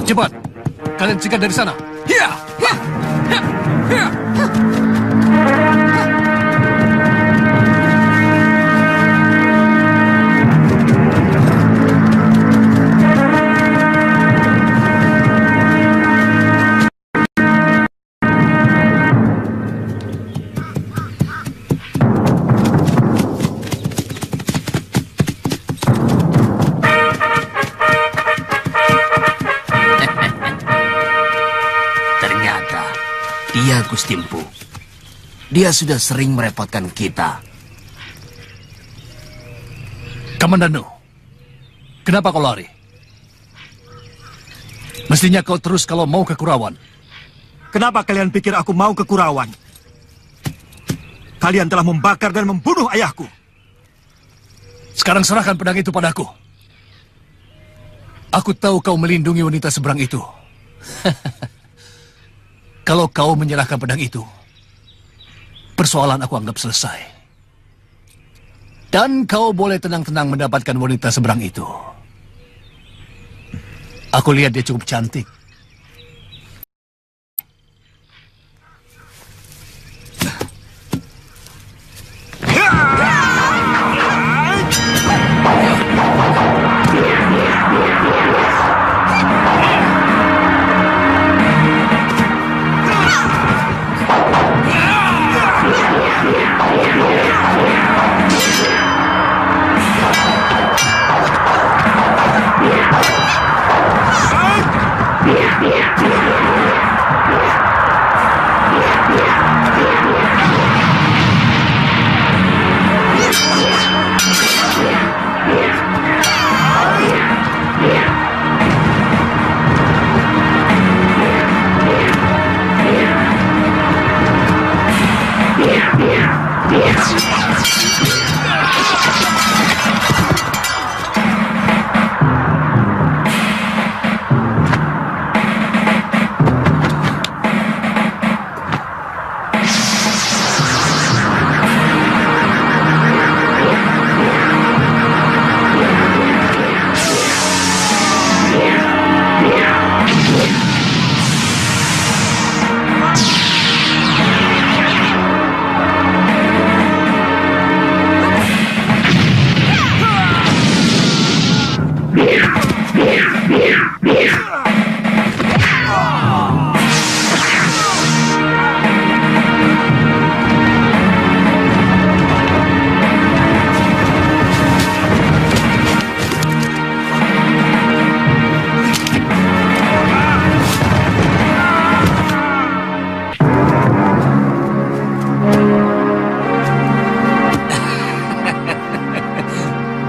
Cepat, kalian cegat dari sana. Hiya! Hiya! Hiya! Hiya! Dia Gusti Empu. Dia sudah sering merepotkan kita. Kamandanu, kenapa kau lari? Mestinya kau terus kalau mau ke Kurawan. Kenapa kalian pikir aku mau ke Kurawan? Kalian telah membakar dan membunuh ayahku. Sekarang serahkan pedang itu padaku. Aku tahu kau melindungi wanita seberang itu. Kalau kau menyerahkan pedang itu, persoalan aku anggap selesai. Dan kau boleh tenang-tenang mendapatkan wanita seberang itu. Aku lihat dia cukup cantik.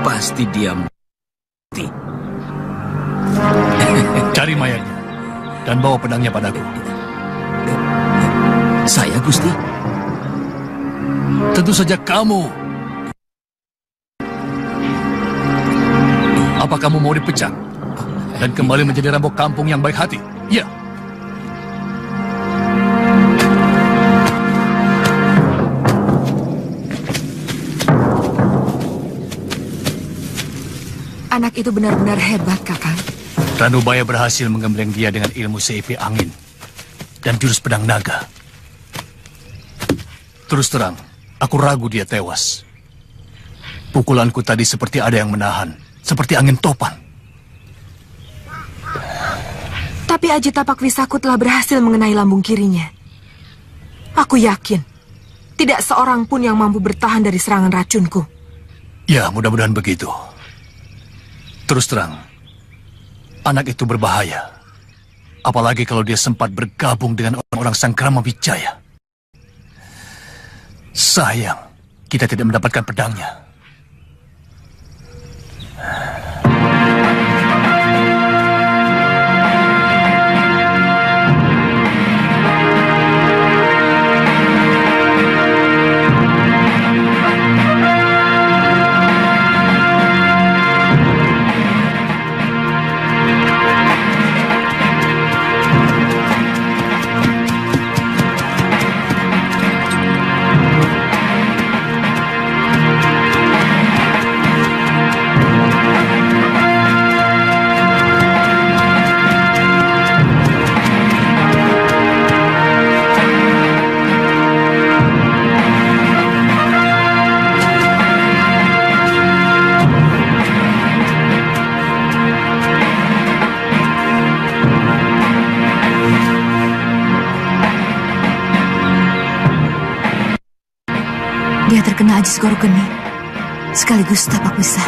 Pasti dia mati. Cari mayatnya dan bawa pedangnya padaku. Saya, Gusti? Tentu saja kamu. Apa kamu mau dipecat dan kembali menjadi rambut kampung yang baik hati? Ya. Anak itu benar-benar hebat, Kakang. Ranubaya berhasil menggembleng dia dengan ilmu seipi angin dan jurus pedang naga. Terus terang, aku ragu dia tewas. Pukulanku tadi seperti ada yang menahan, seperti angin topan. Tapi Aji Tapak Wisaku telah berhasil mengenai lambung kirinya. Aku yakin, tidak seorang pun yang mampu bertahan dari serangan racunku. Ya, mudah-mudahan begitu. Terus terang, anak itu berbahaya. Apalagi kalau dia sempat bergabung dengan orang-orang Sangkrama Wijaya. Sayang, kita tidak mendapatkan pedangnya. Haji Segoro Geni, sekaligus Tapak Wisa.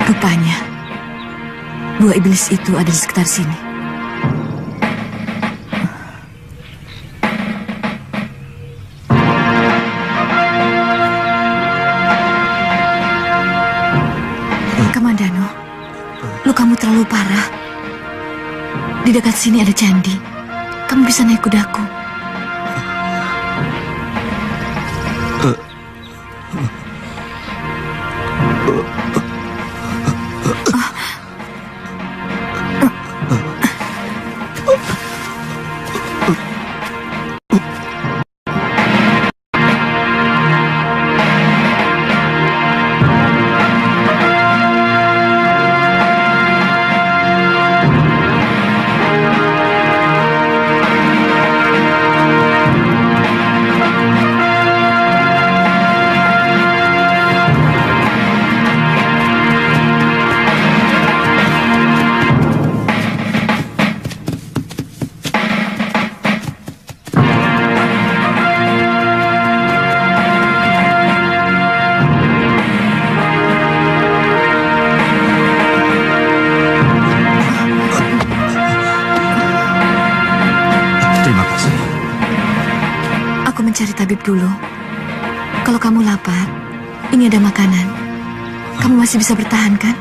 Rupanya, dua iblis itu ada di sekitar sini. Kamandano, lukamu terlalu parah. Di dekat sini ada candi. Kamu bisa naik kudaku. Cari tabib dulu. Kalau kamu lapar, ini ada makanan. Kamu masih bisa bertahan, kan?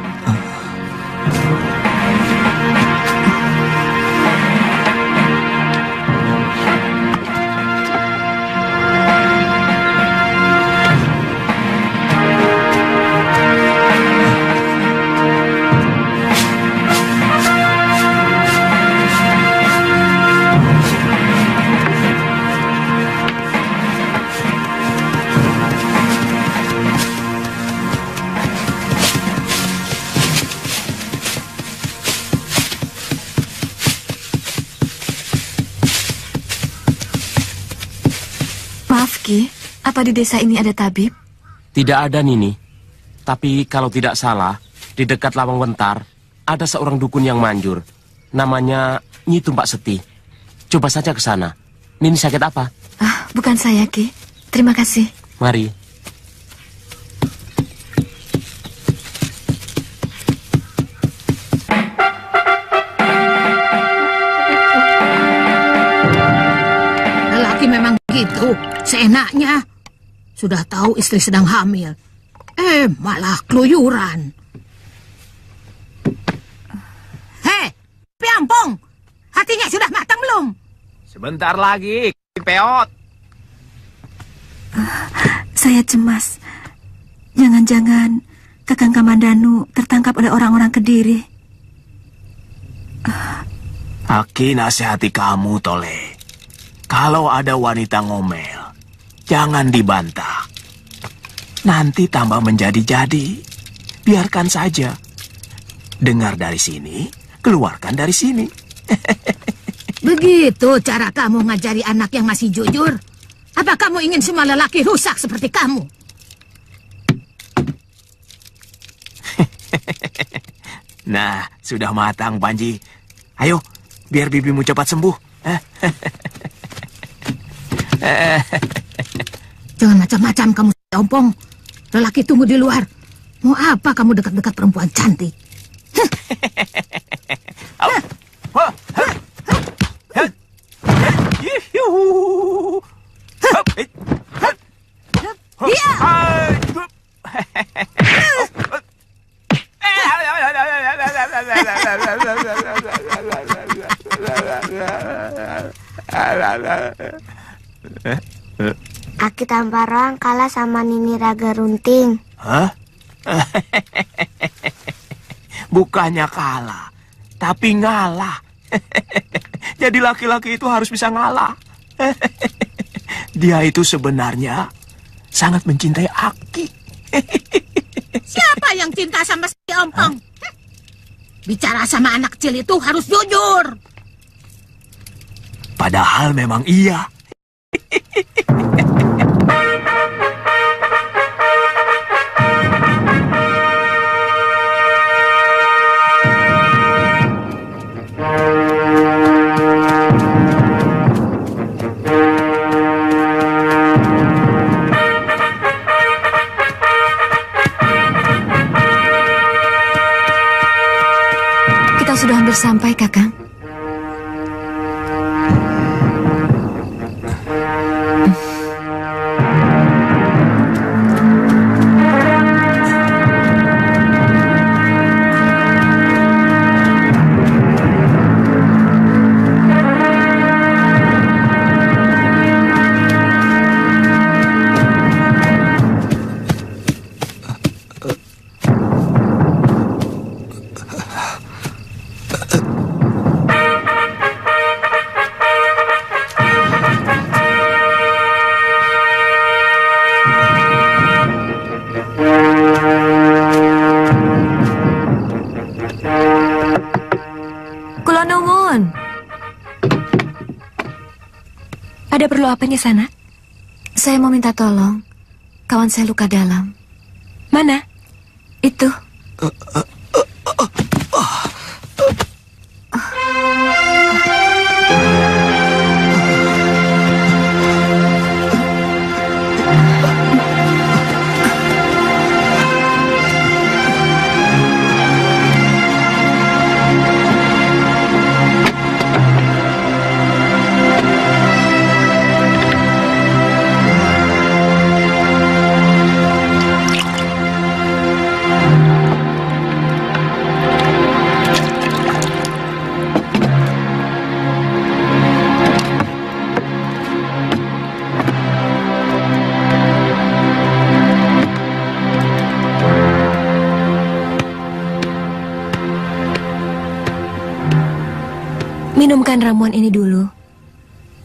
Ki, apa di desa ini ada tabib? Tidak ada, Nini. Tapi kalau tidak salah, di dekat Lawang Wentar, ada seorang dukun yang manjur. Namanya Nyi Tumpak Seti. Coba saja ke sana. Nini sakit apa? Ah, bukan saya, Ki. Terima kasih. Mari. Lelaki memang begitu. Seenaknya, sudah tahu istri sedang hamil. Malah keluyuran. Hei, Piampong, hatinya sudah matang belum? Sebentar lagi, Peot. Saya cemas. Jangan-jangan Kakang Kamandanu tertangkap oleh orang-orang Kediri. Aki nasihati kamu, Tole. Kalau ada wanita ngomel, jangan dibantah. Nanti tambah menjadi-jadi. Biarkan saja. Dengar dari sini, keluarkan dari sini. Begitu cara kamu ngajari anak yang masih jujur? Apa kamu ingin semua lelaki rusak seperti kamu? Nah, sudah matang, Panji. Ayo, biar bibimu cepat sembuh. Jangan macam-macam kamu, Ompong. Lelaki tunggu di luar. Mau apa kamu dekat-dekat perempuan cantik? Iya. Aki Tamparang kalah sama Nini Raga Runting. Hah? Bukannya kalah, tapi ngalah. Jadi laki-laki itu harus bisa ngalah. Dia itu sebenarnya sangat mencintai Aki. Siapa yang cinta sama si Ompong? Bicara sama anak kecil itu harus jujur. Padahal memang iya. sudah hampir sampai, Kakang. Ada perlu apa di sana? Saya mau minta tolong. Kawan saya luka dalam. Mana? Itu. Minumkan ramuan ini dulu.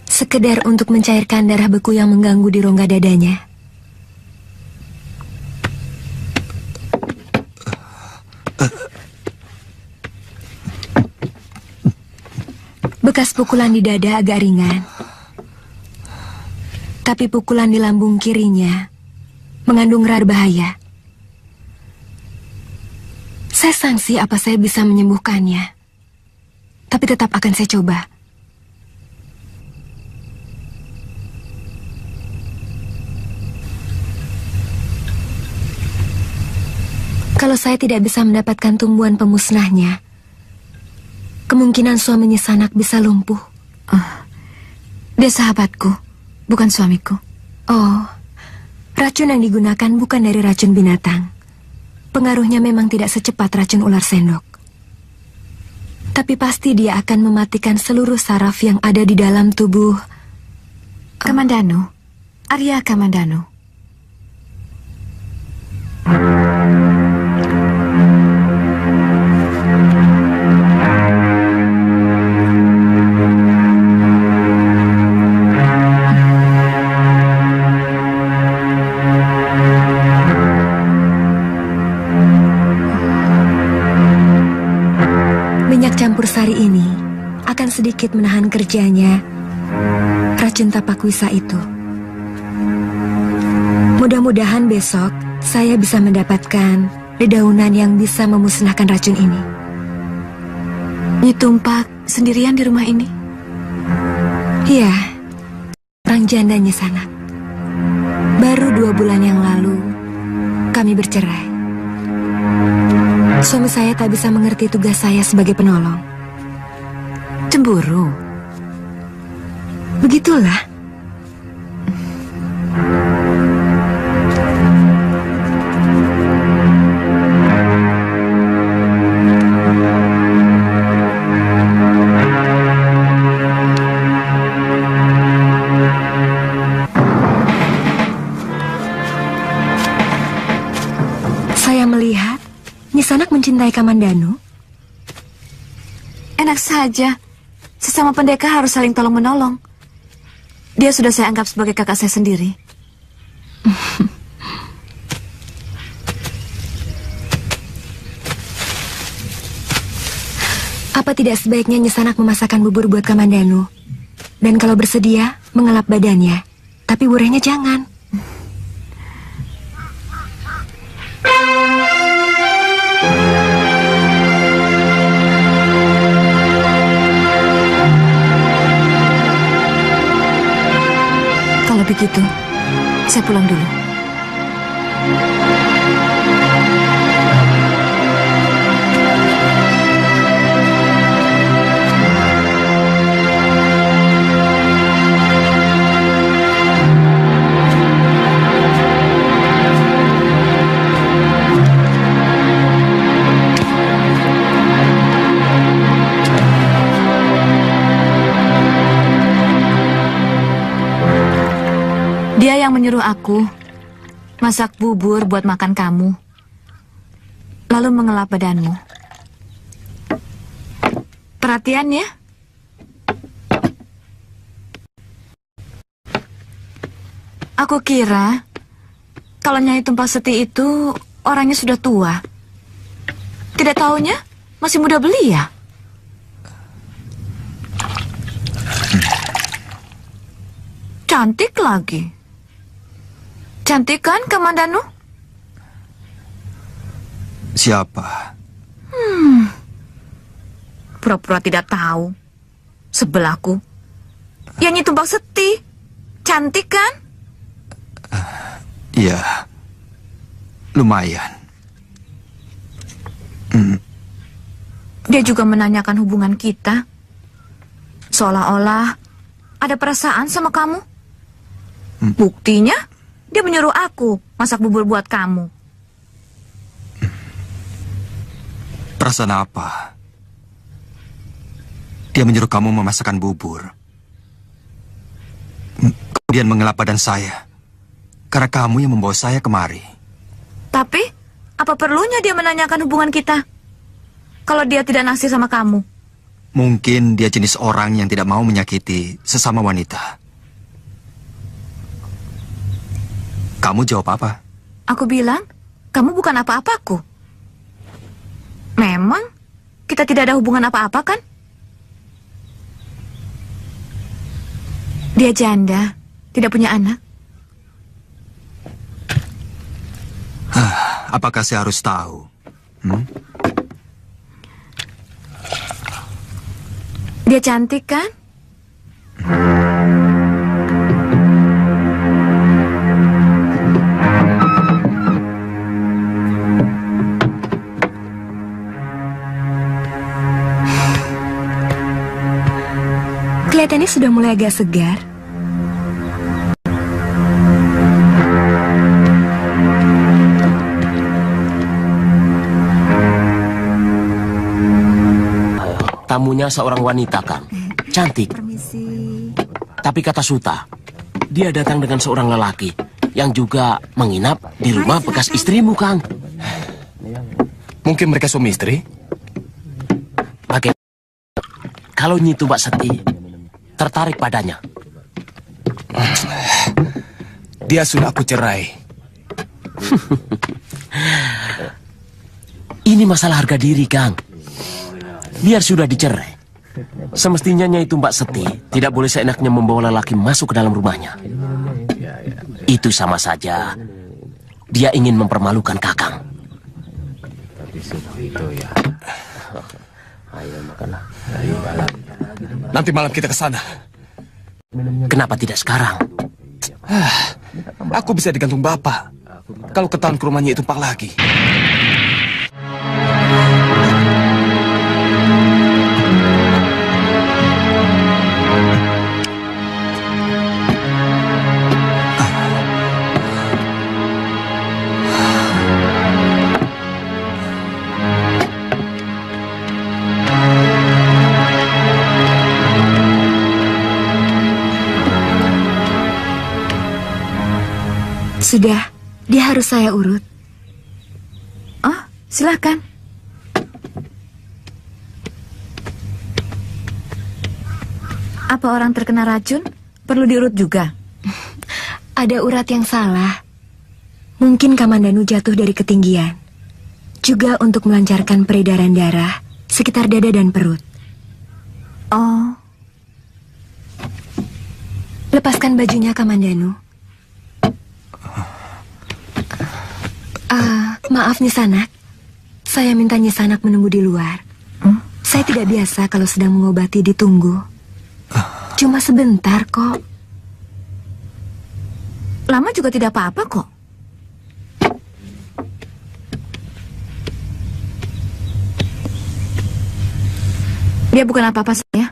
Sekedar untuk mencairkan darah beku yang mengganggu di rongga dadanya. Bekas pukulan di dada agak ringan. Tapi pukulan di lambung kirinya mengandung rar bahaya. Saya sangsi apa saya bisa menyembuhkannya. Tapi tetap akan saya coba. Kalau saya tidak bisa mendapatkan tumbuhan pemusnahnya, kemungkinan suami Nyisanak bisa lumpuh. Dia sahabatku, bukan suamiku. Oh, racun yang digunakan bukan dari racun binatang. Pengaruhnya memang tidak secepat racun ular sendok. Tapi pasti dia akan mematikan seluruh saraf yang ada di dalam tubuh Kamandanu, Arya Kamandanu. campur sari ini akan sedikit menahan kerjanya racun tapak wisa itu. Mudah-mudahan besok saya bisa mendapatkan dedaunan yang bisa memusnahkan racun ini. Nyi Tumpak sendirian di rumah ini? Iya, orang jandanya Sanak. Baru 2 bulan yang lalu kami bercerai. Suami saya tak bisa mengerti tugas saya sebagai penolong. Cemburu? Begitulah. Saya melihat Nyisanak mencintai Kamandanu. Enak saja. Sesama pendekar harus saling tolong-menolong. Dia sudah saya anggap sebagai kakak saya sendiri. Apa tidak sebaiknya Nyisanak memasakkan bubur buat Kamandanu? Dan kalau bersedia, mengelap badannya. Tapi burehnya jangan. Kalau begitu, saya pulang dulu. Terima kasih. menyuruh aku masak bubur buat makan kamu, lalu mengelap badanmu. Perhatian ya. Aku kira kalau Nyai Tumpak Seti itu orangnya sudah tua. Tidak taunya masih muda belia. Cantik lagi. Cantik kan, Kamandanu? Siapa? Pura-pura tidak tahu. Sebel aku. Ya Nyai Tumpak Seti. Cantik kan? Iya, lumayan. Dia juga menanyakan hubungan kita. Seolah-olah ada perasaan sama kamu. Buktinya, dia menyuruh aku masak bubur buat kamu. Perasaan apa? Dia menyuruh kamu memasakkan bubur. Kemudian mengelap badan saya. Karena kamu yang membawa saya kemari. Tapi, apa perlunya dia menanyakan hubungan kita? Kalau dia tidak naksir sama kamu. Mungkin dia jenis orang yang tidak mau menyakiti sesama wanita. Kamu jawab apa? Aku bilang, kamu bukan apa-apaku. Memang, kita tidak ada hubungan apa-apa kan? Dia janda, tidak punya anak. Apakah saya harus tahu? Dia cantik kan? Kelihatannya sudah mulai agak segar. Tamunya seorang wanita, Kang. Cantik. Permisi. Tapi kata Suta, dia datang dengan seorang lelaki yang juga menginap di rumah bekas istrimu, Kang. Mungkin mereka suami istri? Bagaimana kalau Nyi Tumpak Seti tertarik padanya? Dia sudah aku cerai. Ini masalah harga diri, Kang. Biar sudah dicerai, semestinya Nyai Tumpak Seti tidak boleh seenaknya membawa lelaki masuk ke dalam rumahnya. Itu sama saja dia ingin mempermalukan Kakang. Nanti malam kita ke sana. Kenapa tidak sekarang? Aku bisa digantung bapak. Kalau ketahuan ke rumahnya itu Tumpak lagi. Sudah, dia harus saya urut. Oh, silakan. Apa orang terkena racun perlu diurut juga? Ada urat yang salah. Mungkin Kamandanu jatuh dari ketinggian. Juga untuk melancarkan peredaran darah sekitar dada dan perut. Oh, Lepaskan bajunya, Kamandanu. Maaf Nyisanak, saya minta Nyisanak menunggu di luar. Saya tidak biasa kalau sedang mengobati ditunggu. Cuma sebentar kok. lama juga tidak apa-apa kok. Dia bukan apa-apa saya.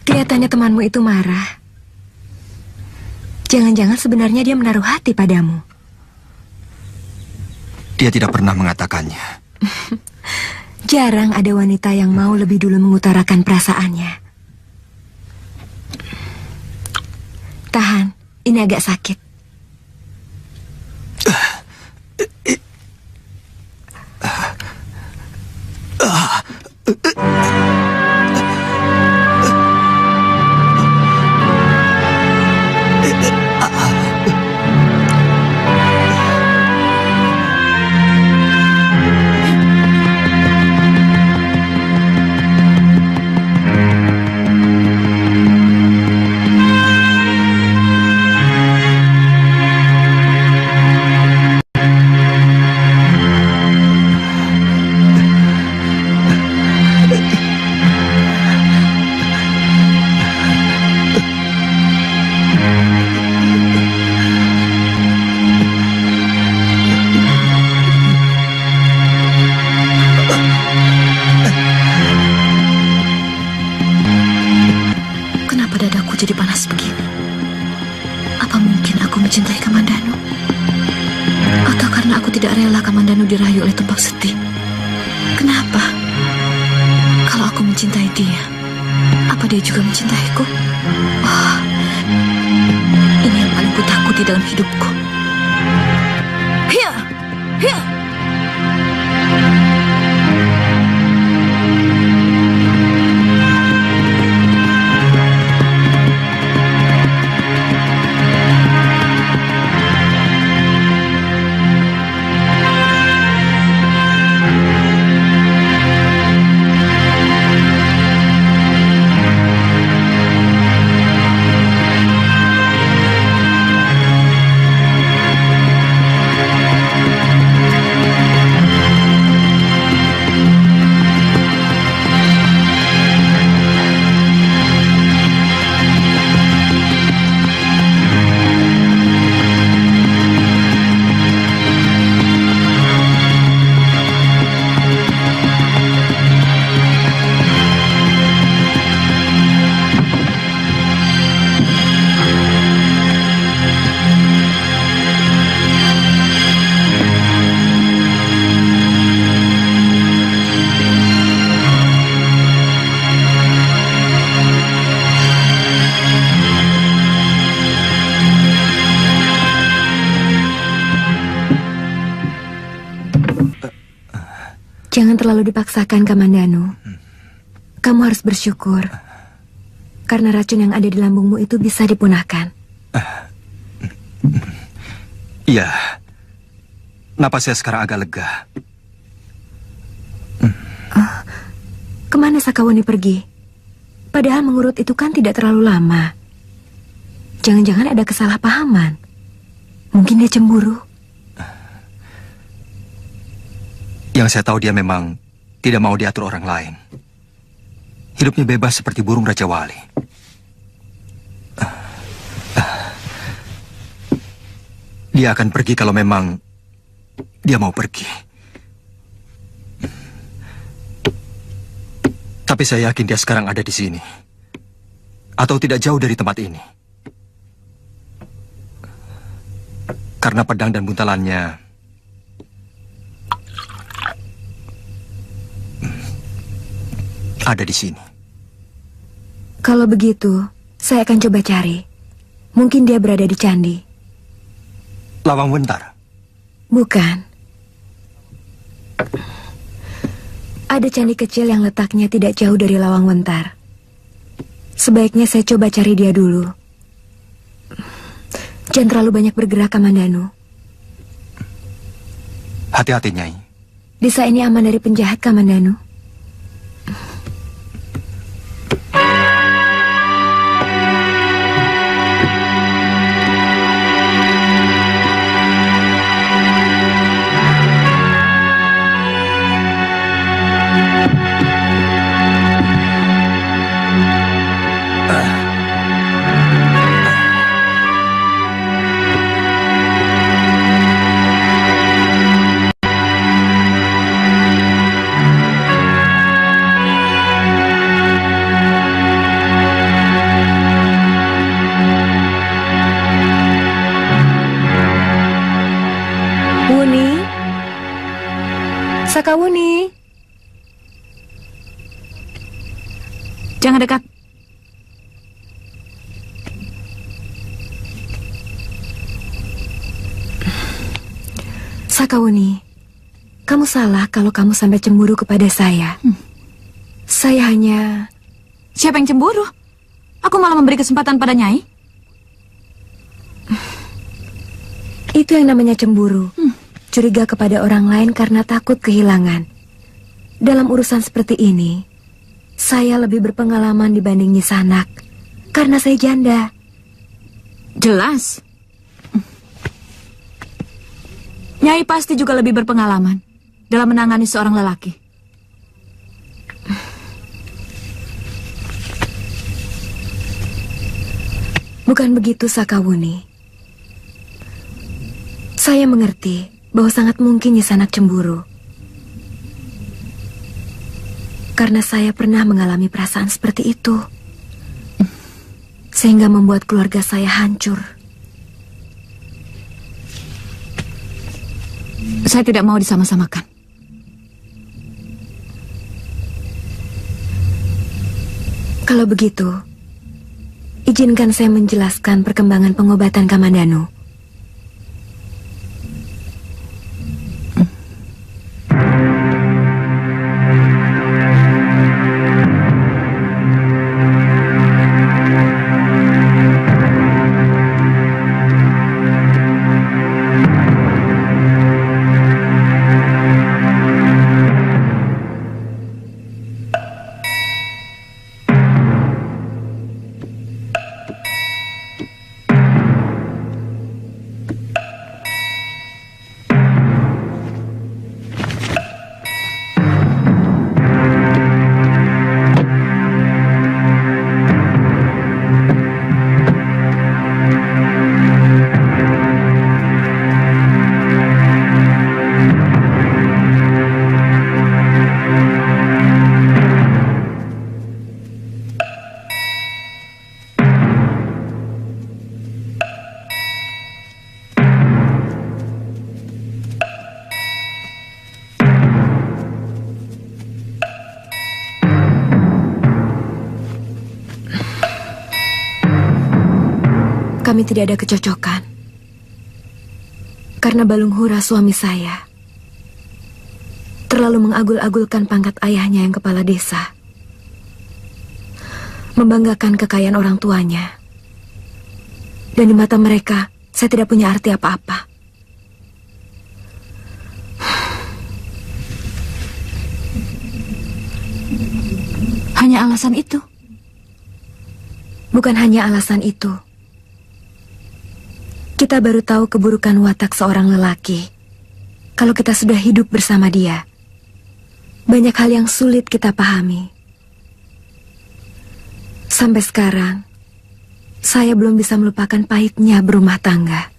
Kelihatannya temanmu itu marah. Jangan-jangan sebenarnya dia menaruh hati padamu. Dia tidak pernah mengatakannya. Jarang ada wanita yang mau lebih dulu mengutarakan perasaannya. Tahan, ini agak sakit. Kenapa dadaku jadi panas begini? Apa mungkin aku mencintai Kamandanu? Atau karena aku tidak rela Kamandanu dirayu oleh Tumpak Seti? Kenapa? Kalau aku mencintai dia, apa dia juga mencintaiku? Oh, ini yang paling kutakuti dalam hidupku. Hiya! Hiya! Jangan terlalu dipaksakan, Kamandanu. Kamu harus bersyukur. Karena racun yang ada di lambungmu itu bisa dipunahkan. Iya. Napas saya sekarang agak lega. Kemana Sakawuni pergi? Padahal mengurut itu kan tidak terlalu lama. Jangan-jangan ada kesalahpahaman. Mungkin dia cemburu. Yang saya tahu dia memang tidak mau diatur orang lain. Hidupnya bebas seperti burung Raja Wali. Dia akan pergi kalau memang dia mau pergi. Tapi saya yakin dia sekarang ada di sini. Atau tidak jauh dari tempat ini. Karena pedang dan buntalannya ada di sini. Kalau begitu, saya akan coba cari. Mungkin dia berada di candi. Lawang Wentar? Bukan. Ada candi kecil yang letaknya tidak jauh dari Lawang Wentar. Sebaiknya saya coba cari dia dulu. Jangan terlalu banyak bergerak, Kamandanu. Hati-hati, Nyai. Desa ini aman dari penjahat, Kamandanu. Sakawuni, Jangan dekat. Sakawuni, kamu salah kalau kamu sampai cemburu kepada saya. Saya hanya... Siapa yang cemburu? Aku malah memberi kesempatan pada Nyai. Itu yang namanya cemburu. Curiga kepada orang lain karena takut kehilangan. Dalam urusan seperti ini, saya lebih berpengalaman dibanding Nyi Sanak. Karena saya janda. Jelas. Nyai pasti juga lebih berpengalaman dalam menangani seorang lelaki. Bukan begitu, Sakawuni. Saya mengerti bahwa sangat mungkin Nyi Sanak cemburu. Karena saya pernah mengalami perasaan seperti itu. Sehingga membuat keluarga saya hancur. Saya tidak mau disama-samakan. Kalau begitu, izinkan saya menjelaskan perkembangan pengobatan Kamandanu. Kami tidak ada kecocokan. Karena Balung Hura suami saya terlalu mengagul-agulkan pangkat ayahnya yang kepala desa. Membanggakan kekayaan orang tuanya. Dan di mata mereka, saya tidak punya arti apa-apa. Hanya alasan itu? Bukan hanya alasan itu. Kita baru tahu keburukan watak seorang lelaki kalau kita sudah hidup bersama dia. Banyak hal yang sulit kita pahami. Sampai sekarang, saya belum bisa melupakan pahitnya berumah tangga.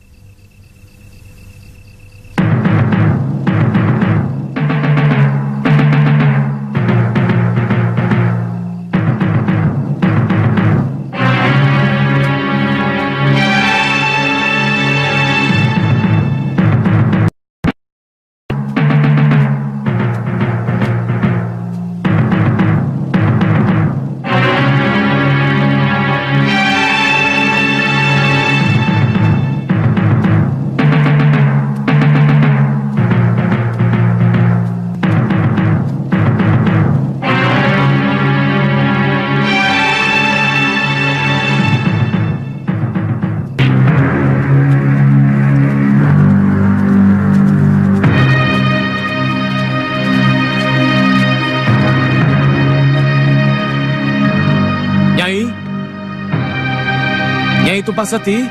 Tumpang Seti?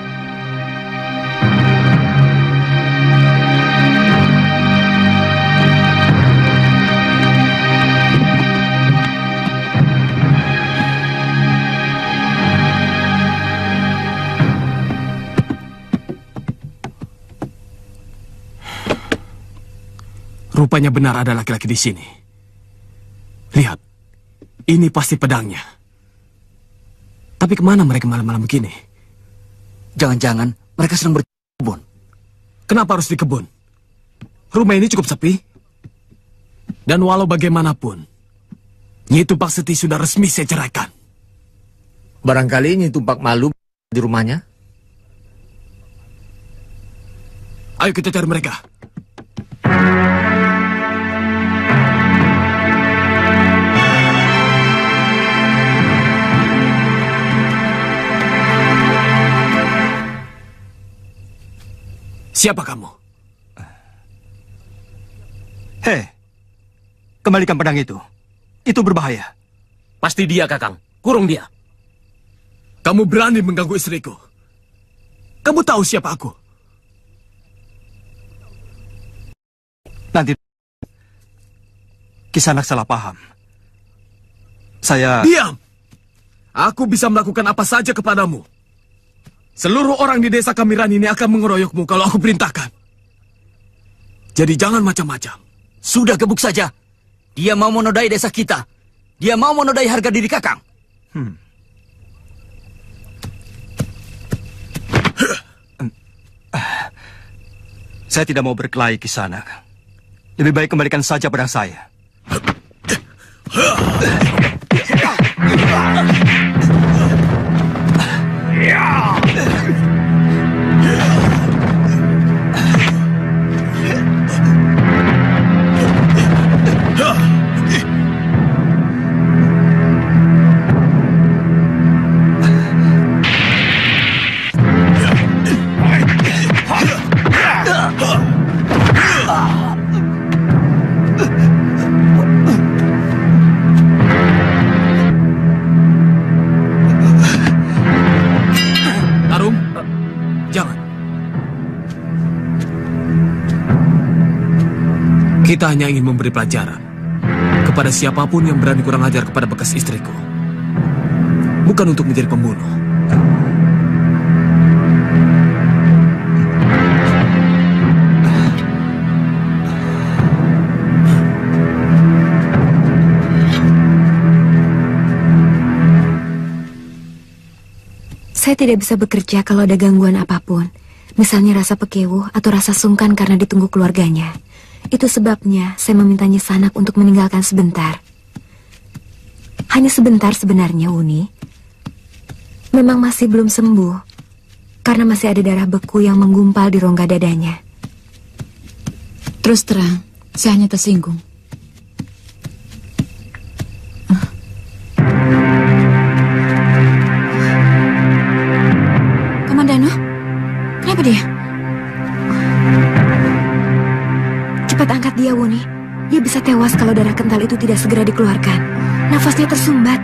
Rupanya benar ada laki-laki di sini. Lihat, ini pasti pedangnya. Tapi kemana mereka malam-malam begini? Jangan-jangan mereka sedang berkebun. Kenapa harus di kebun? Rumah ini cukup sepi. Dan walau bagaimanapun, Nyi Tumpang Seti sudah resmi saya ceraikan. Barangkali Nyi Tumpak malu di rumahnya. Ayo kita cari mereka. Siapa kamu? Hei, kembalikan pedang itu. Itu berbahaya. Pasti dia, Kakang. Kurung dia. Kamu berani mengganggu istriku. Kamu tahu siapa aku? Nanti Kisanak salah paham. Saya... Diam! Aku bisa melakukan apa saja kepadamu. Seluruh orang di desa Kamiran ini akan mengeroyokmu kalau aku perintahkan. Jadi jangan macam-macam. Sudah, gebuk saja. Dia mau menodai desa kita. Dia mau menodai harga diri Kakang. Saya tidak mau berkelahi, Kisanak. Lebih baik kembalikan saja pedang saya. Kita hanya ingin memberi pelajaran kepada siapapun yang berani kurang ajar kepada bekas istriku. Bukan untuk menjadi pembunuh. Saya tidak bisa bekerja kalau ada gangguan apapun. Misalnya rasa pekewuh atau rasa sungkan karena ditunggu keluarganya. Itu sebabnya saya meminta Nyi Sanak untuk meninggalkan sebentar. Hanya sebentar sebenarnya, Wuni. Memang masih belum sembuh, karena masih ada darah beku yang menggumpal di rongga dadanya. Terus terang, saya hanya tersinggung. Kamandano, kenapa dia? Cepat angkat dia, Wuni. Dia bisa tewas kalau darah kental itu tidak segera dikeluarkan. Nafasnya tersumbat.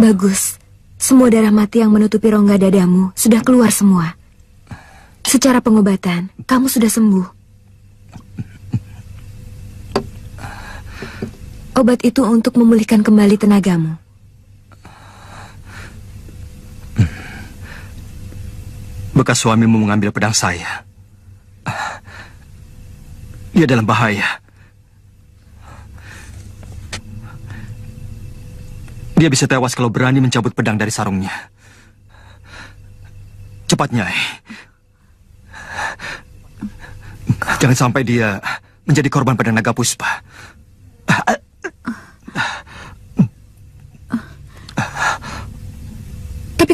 Bagus. Semua darah mati yang menutupi rongga dadamu sudah keluar semua. Secara pengobatan, kamu sudah sembuh. Obat itu untuk memulihkan kembali tenagamu. Bekas suamimu mengambil pedang saya. Dia dalam bahaya. Dia bisa tewas kalau berani mencabut pedang dari sarungnya. Cepat, Nyai. Jangan sampai dia menjadi korban pedang naga puspa. Tapi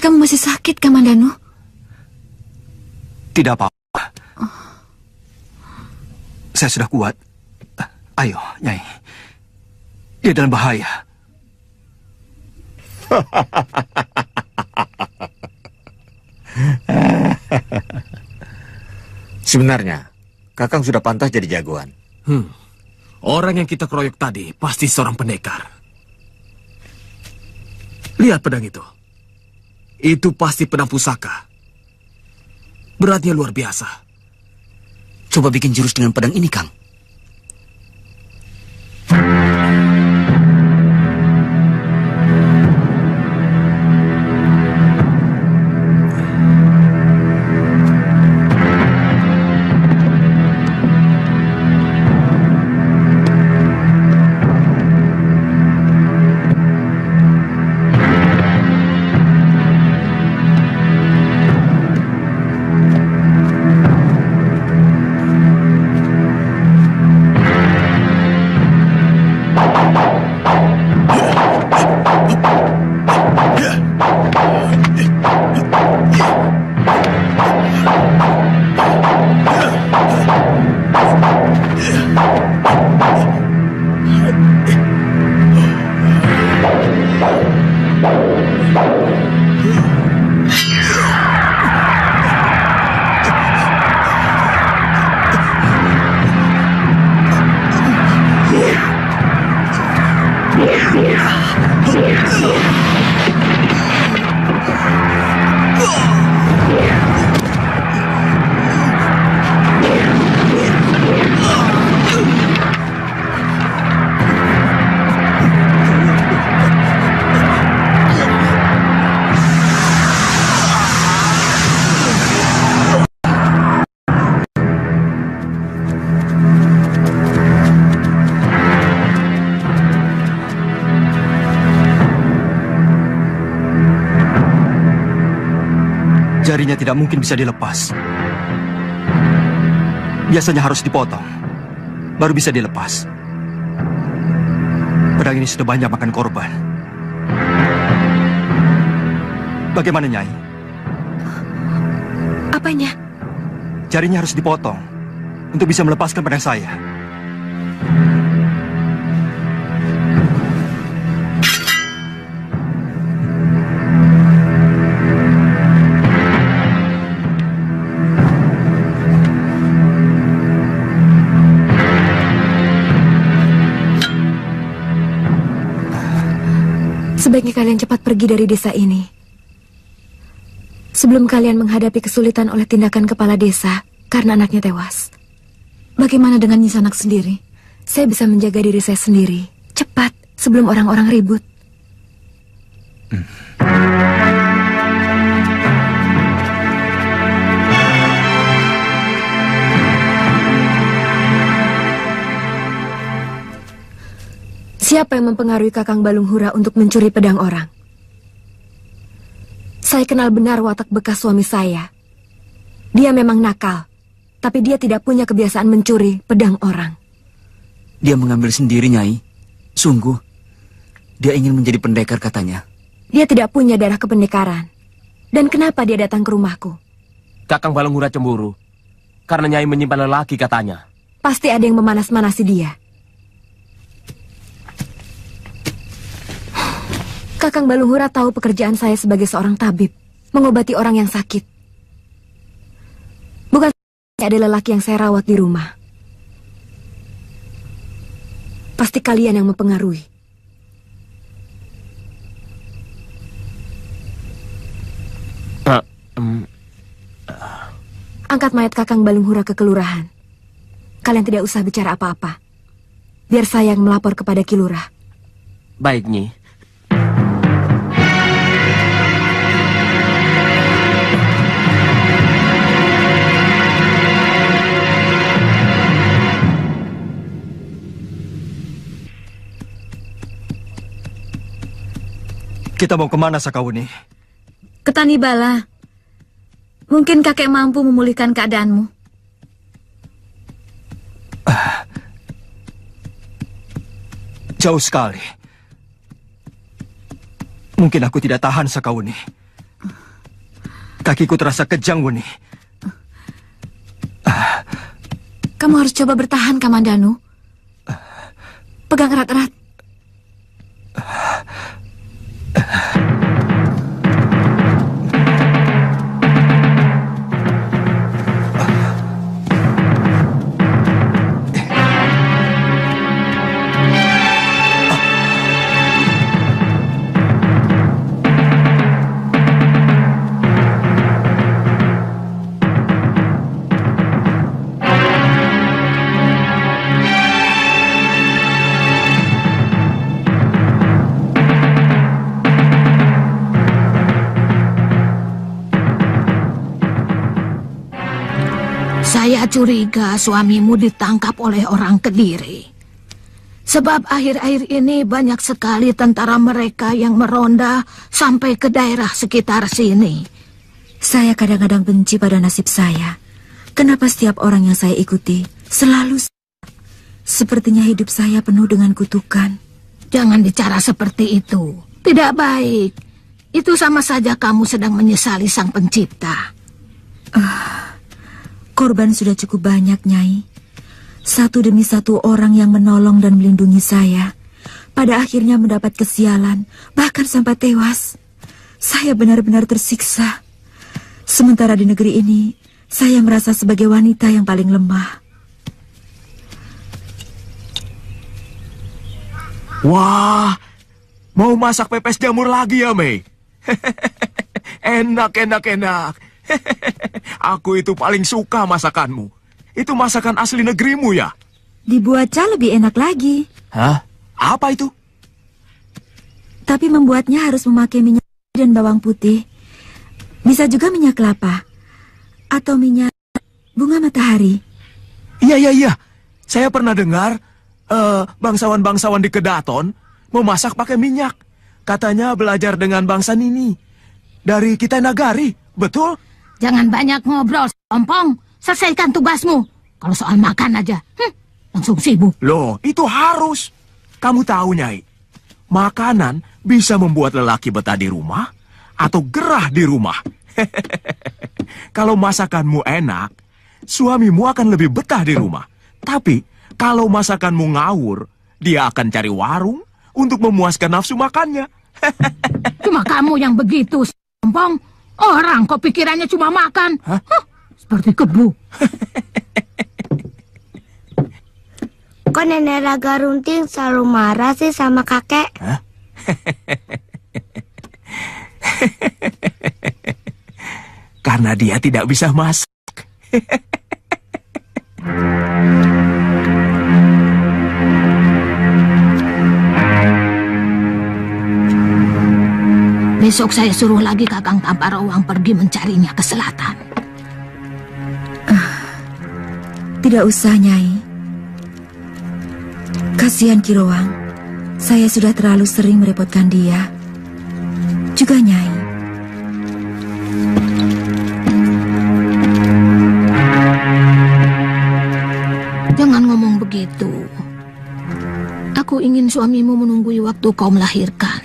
Kamandanu? Tidak apa-apa. Saya sudah kuat. Ayo, Nyai. Dia dalam bahaya. Sebenarnya, Kakang sudah pantas jadi jagoan. Orang yang kita keroyok tadi pasti seorang pendekar. Lihat pedang itu. Itu pasti pedang pusaka. Beratnya luar biasa. Coba bikin jurus dengan pedang ini, Kang. Jarinya tidak mungkin bisa dilepas. Biasanya harus dipotong, baru bisa dilepas. Pedang ini sudah banyak makan korban. Bagaimana, Nyai? Apanya? Jarinya harus dipotong untuk bisa melepaskan pedang saya. Sebaiknya kalian cepat pergi dari desa ini. Sebelum kalian menghadapi kesulitan oleh tindakan kepala desa karena anaknya tewas. Bagaimana dengan Nyisanak sendiri? Saya bisa menjaga diri saya sendiri. Cepat, sebelum orang-orang ribut. Siapa yang mempengaruhi Kakang Balunghura untuk mencuri pedang orang? Saya kenal benar watak bekas suami saya. Dia memang nakal, tapi dia tidak punya kebiasaan mencuri pedang orang. Dia mengambil sendiri, Nyai. Sungguh, dia ingin menjadi pendekar katanya. Dia tidak punya darah kependekaran. Dan kenapa dia datang ke rumahku? Kakang Balunghura cemburu karena Nyai menyimpan lelaki katanya. Pasti ada yang memanas-manasi dia. Kakang Balunghura tahu pekerjaan saya sebagai seorang tabib, mengobati orang yang sakit. Bukan ada lelaki yang saya rawat di rumah. Pasti kalian yang mempengaruhi. Angkat mayat Kakang Balunghura ke kelurahan. Kalian tidak usah bicara apa-apa. Biar saya yang melapor kepada Ki Lurah. Baik, Nyi. Kita mau kemana, Sakawuni? Ke Tanibala. Mungkin kakek mampu memulihkan keadaanmu. Jauh sekali. Mungkin aku tidak tahan, Sakawuni. Kakiku terasa kejang, Wuni. Kamu harus coba bertahan, Kamandanu. Pegang erat-erat. Saya curiga suamimu ditangkap oleh orang Kediri. Sebab akhir-akhir ini banyak sekali tentara mereka yang meronda sampai ke daerah sekitar sini. Saya kadang-kadang benci pada nasib saya. Kenapa setiap orang yang saya ikuti selalu sepertinya hidup saya penuh dengan kutukan. Jangan bicara seperti itu. Tidak baik. Itu sama saja kamu sedang menyesali Sang Pencipta. Korban sudah cukup banyak, Nyai. Satu demi satu orang yang menolong dan melindungi saya, pada akhirnya mendapat kesialan, bahkan sampai tewas. Saya benar-benar tersiksa. Sementara di negeri ini, saya merasa sebagai wanita yang paling lemah. Wah, mau masak pepes jamur lagi ya, Mei? Enak. Aku itu paling suka masakanmu. Itu masakan asli negerimu ya? Di Buaca lebih enak lagi. Hah? Apa itu? Tapi membuatnya harus memakai minyak dan bawang putih. Bisa juga minyak kelapa. Atau minyak bunga matahari. Iya. Saya pernah dengar bangsawan-bangsawan di Kedaton memasak pakai minyak. Katanya belajar dengan bangsa Nini. Dari Kitai Nagari, betul? Jangan banyak ngobrol, Ompong. Selesaikan tugasmu. Kalau soal makan aja, langsung sibuk. Loh, itu harus. Kamu tahu, Nyai, makanan bisa membuat lelaki betah di rumah atau gerah di rumah. Kalau masakanmu enak, suamimu akan lebih betah di rumah. Tapi, kalau masakanmu ngawur, dia akan cari warung untuk memuaskan nafsu makannya. Cuma kamu yang begitu, Ompong. Orang kok pikirannya cuma makan. Hah? Seperti kebu. Kok Nenek Raga Runting selalu marah sih sama kakek? Hah? Karena dia tidak bisa masak. Besok saya suruh lagi Kakang Tamparawang pergi mencarinya ke selatan. Tidak usah, Nyai. Kasihan Kiroang. Saya sudah terlalu sering merepotkan dia. Juga Nyai. Jangan ngomong begitu. Aku ingin suamimu menunggui waktu kau melahirkan.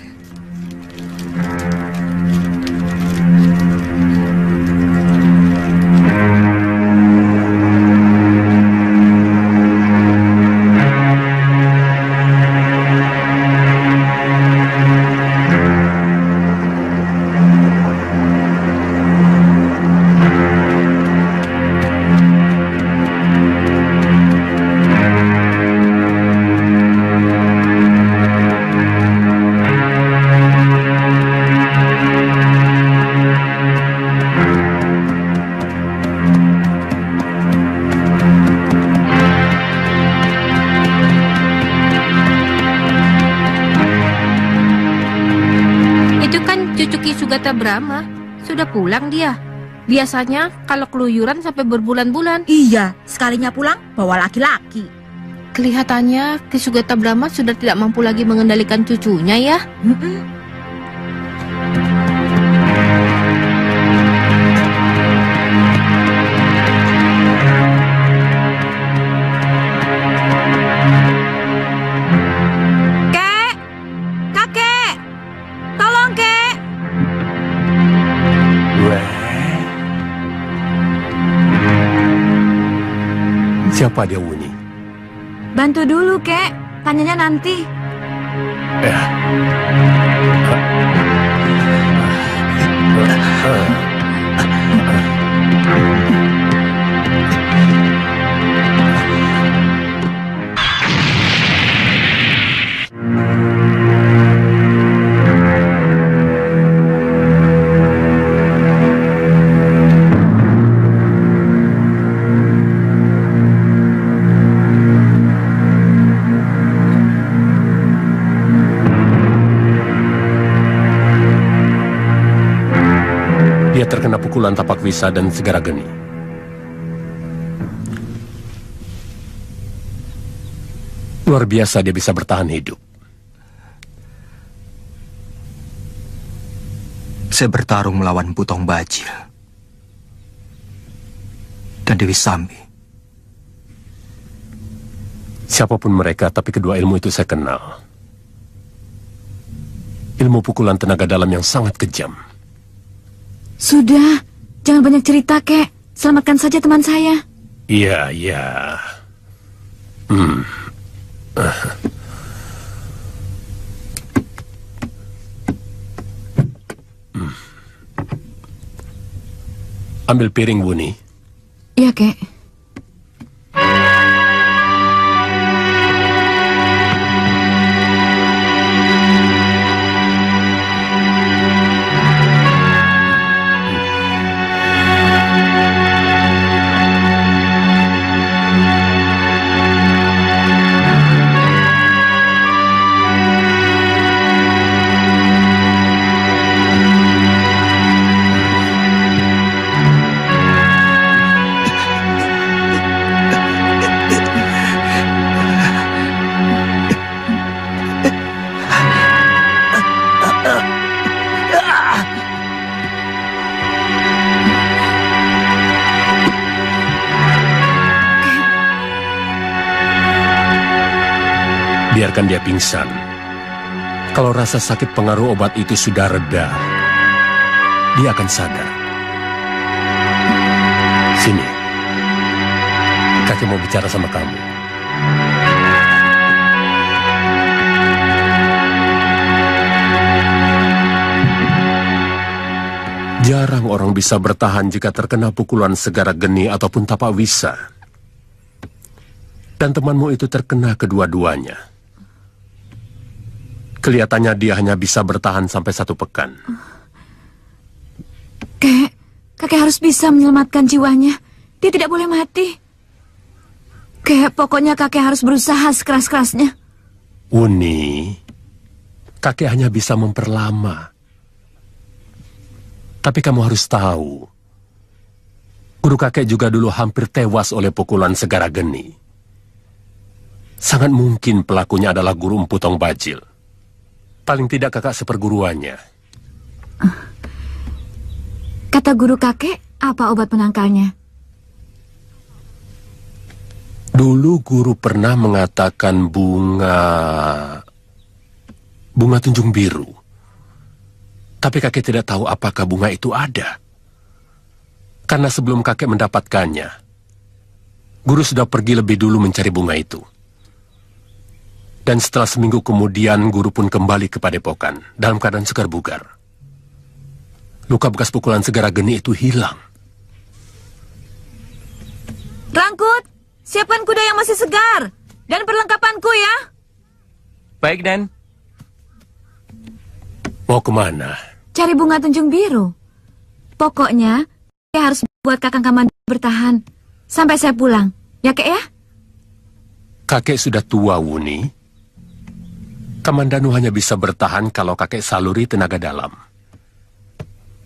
Brahma sudah pulang dia. Biasanya kalau keluyuran sampai berbulan-bulan. Iya, sekalinya pulang bawa laki-laki. Kelihatannya Ki Sugata Brahma sudah tidak mampu lagi mengendalikan cucunya ya. Siapa dia, Wuni? Bantu dulu, Kek. Tanyanya nanti. Dia terkena pukulan tapak wisa dan segara geni. Luar biasa dia bisa bertahan hidup. Saya bertarung melawan Putong Bajil dan Dewi Sambi. Siapapun mereka, tapi kedua ilmu itu saya kenal. Ilmu pukulan tenaga dalam yang sangat kejam. Sudah, jangan banyak cerita, Kek. Selamatkan saja teman saya. Iya, iya. Ambil piring, Wuni. Iya, Kek. Biarkan dia pingsan. Kalau rasa sakit pengaruh obat itu sudah reda, dia akan sadar. Sini, kakek mau bicara sama kamu. Jarang orang bisa bertahan jika terkena pukulan segara geni ataupun tapak wisa. Dan temanmu itu terkena kedua-duanya. Kelihatannya dia hanya bisa bertahan sampai 1 pekan. Kakek harus bisa menyelamatkan jiwanya. Dia tidak boleh mati. Pokoknya kakek harus berusaha sekeras-kerasnya. Wuni, kakek hanya bisa memperlama. Tapi kamu harus tahu, guru kakek juga dulu hampir tewas oleh pukulan segara geni. Sangat mungkin pelakunya adalah guru Empu Tong Bajil. Paling tidak kakak seperguruannya. Kata guru kakek, apa obat penangkalnya? Dulu guru pernah mengatakan bunga tunjung biru. Tapi kakek tidak tahu apakah bunga itu ada. Karena sebelum kakek mendapatkannya, guru sudah pergi lebih dulu mencari bunga itu. Dan setelah seminggu kemudian, guru pun kembali ke padepokan dalam keadaan segar bugar. Luka bekas pukulan segara geni itu hilang. Rangkut, siapkan kuda yang masih segar. Dan perlengkapanku ya. Baik, Den. Mau kemana? Cari bunga tunjung biru. Pokoknya, saya harus buat kakang Kamandanu bertahan. Sampai saya pulang. Ya, Kek ya? Kakek sudah tua, Wuni. Kamandanu hanya bisa bertahan kalau kakek saluri tenaga dalam.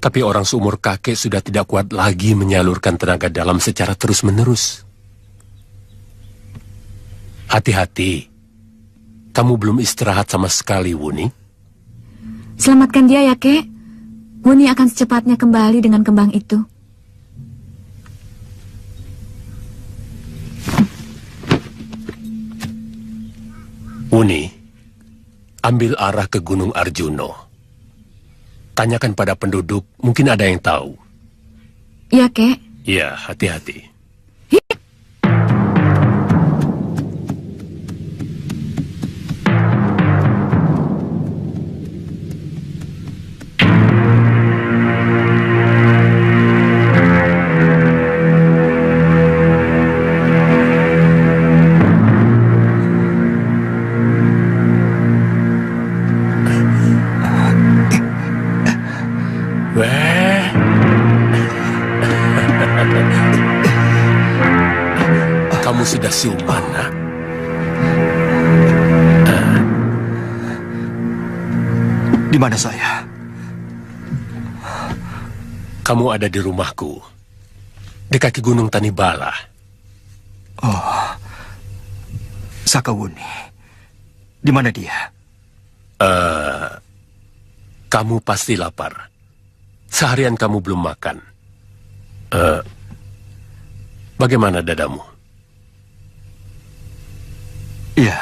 Tapi orang seumur kakek sudah tidak kuat lagi menyalurkan tenaga dalam secara terus-menerus. Hati-hati. Kamu belum istirahat sama sekali, Wuni. Selamatkan dia ya, Kek. Wuni akan secepatnya kembali dengan kembang itu. Wuni, ambil arah ke Gunung Arjuno. Tanyakan pada penduduk, mungkin ada yang tahu. Ya, Kek. Ya, hati-hati. kamu sudah siuman, nak? Di mana saya? Kamu ada di rumahku, di kaki Gunung Tanibala. Oh, Sakawuni. Di mana dia? Kamu pasti lapar. Seharian kamu belum makan. Bagaimana dadamu? Ya,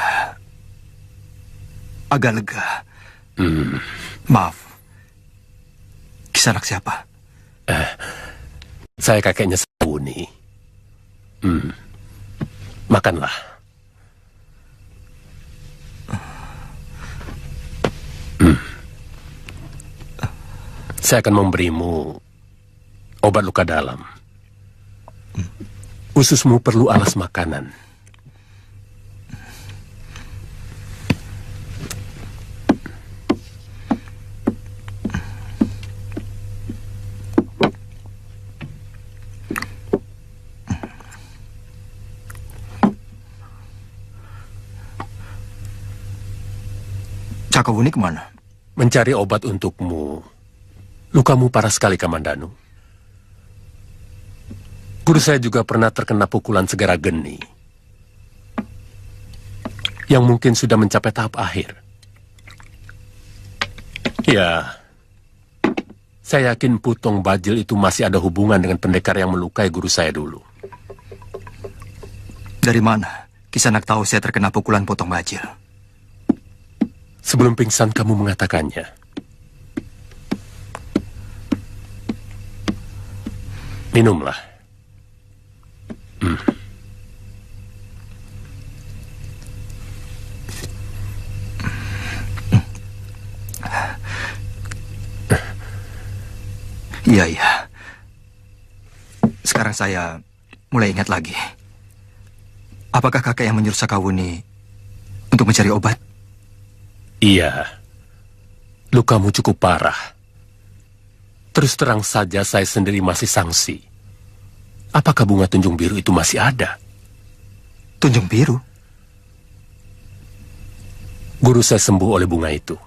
agak lega. Maaf, Kisanak siapa? Saya kakeknya Sakawuni. Makanlah. Saya akan memberimu obat luka dalam. Ususmu perlu alas makanan. Sakawuni kemana? Mencari obat untukmu. Lukamu parah sekali, Kamandanu. Guru saya juga pernah terkena pukulan segara geni, yang mungkin sudah mencapai tahap akhir. Ya, saya yakin Putong Bajil itu masih ada hubungan dengan pendekar yang melukai guru saya dulu. Dari mana Kisanak tahu saya terkena pukulan Potong Bajil? Sebelum pingsan kamu mengatakannya. Minumlah. Iya. Sekarang saya mulai ingat lagi. Apakah kakek yang menyuruh Sakawuni untuk mencari obat? Iya. Lukamu cukup parah. Terus terang saja saya sendiri masih sangsi. Apakah bunga tunjung biru itu masih ada? Tunjung biru? Guru saya sembuh oleh bunga itu.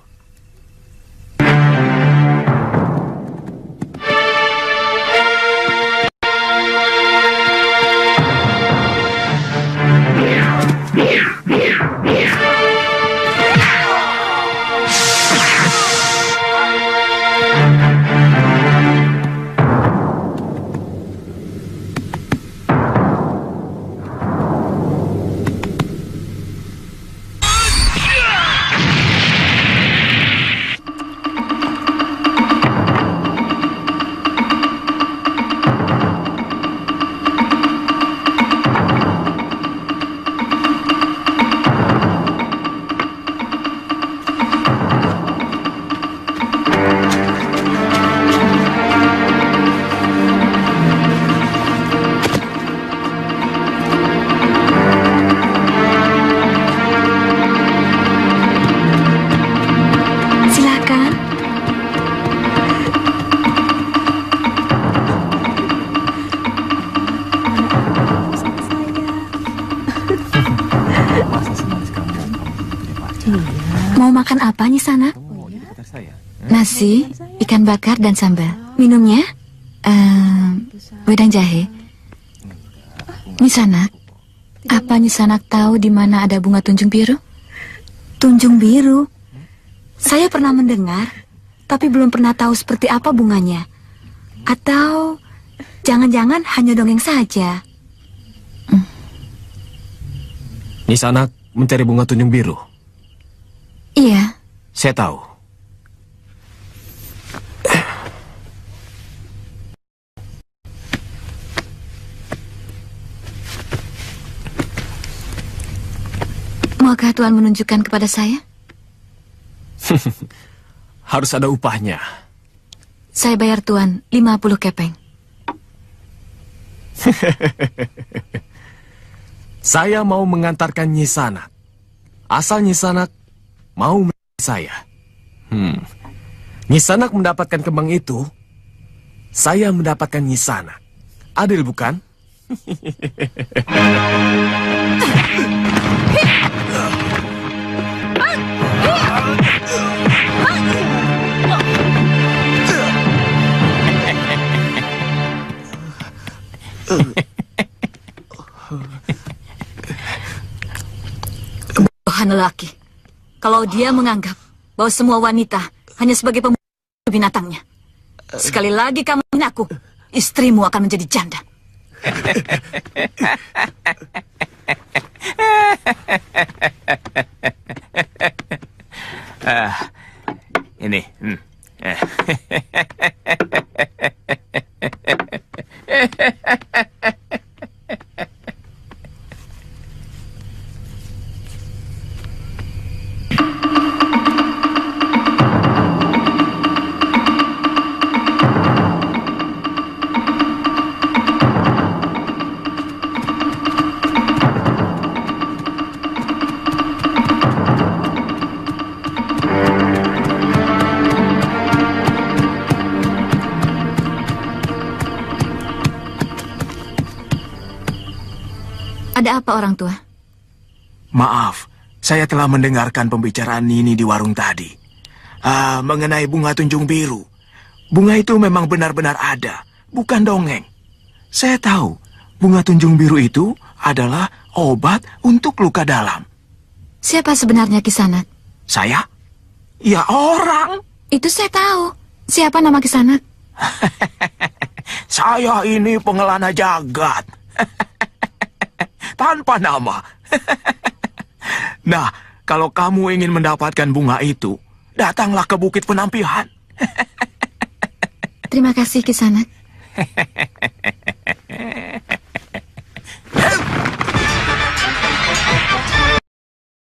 Mau makan apa, Nyisanak? Nasi, ikan bakar, dan sambal. Minumnya? Wedang jahe. Nyisanak, apa Nyisanak tahu di mana ada bunga tunjung biru? Tunjung biru? Saya pernah mendengar, tapi belum pernah tahu seperti apa bunganya. Atau jangan-jangan hanya dongeng saja. Nyisanak mencari bunga tunjung biru. Iya. Saya tahu. Maukah Tuan menunjukkan kepada saya? Harus ada upahnya. Saya bayar Tuan 50 kepeng. Saya mau mengantarkan Nyisanak. Asal Nyisanak mau menikahi saya. Nyisanak mendapatkan kembang itu, saya mendapatkan Nyisanak. Adil bukan? kebodohan lelaki. Kalau dia menganggap bahwa semua wanita hanya sebagai pembunuh binatangnya. Sekali lagi kamu ingin aku, istrimu akan menjadi janda. Ini. Ada apa orang tua? Maaf, saya telah mendengarkan pembicaraan Nini di warung tadi. Mengenai bunga tunjung biru. Bunga itu memang benar-benar ada, bukan dongeng. Saya tahu, bunga tunjung biru itu adalah obat untuk luka dalam. Siapa sebenarnya Kisanak? Saya? Ya orang. Itu saya tahu. Siapa nama Kisanak? Saya ini pengelana jagat. Tanpa nama. Nah, kalau kamu ingin mendapatkan bunga itu, datanglah ke Bukit Penampihan. Terima kasih Kisanak.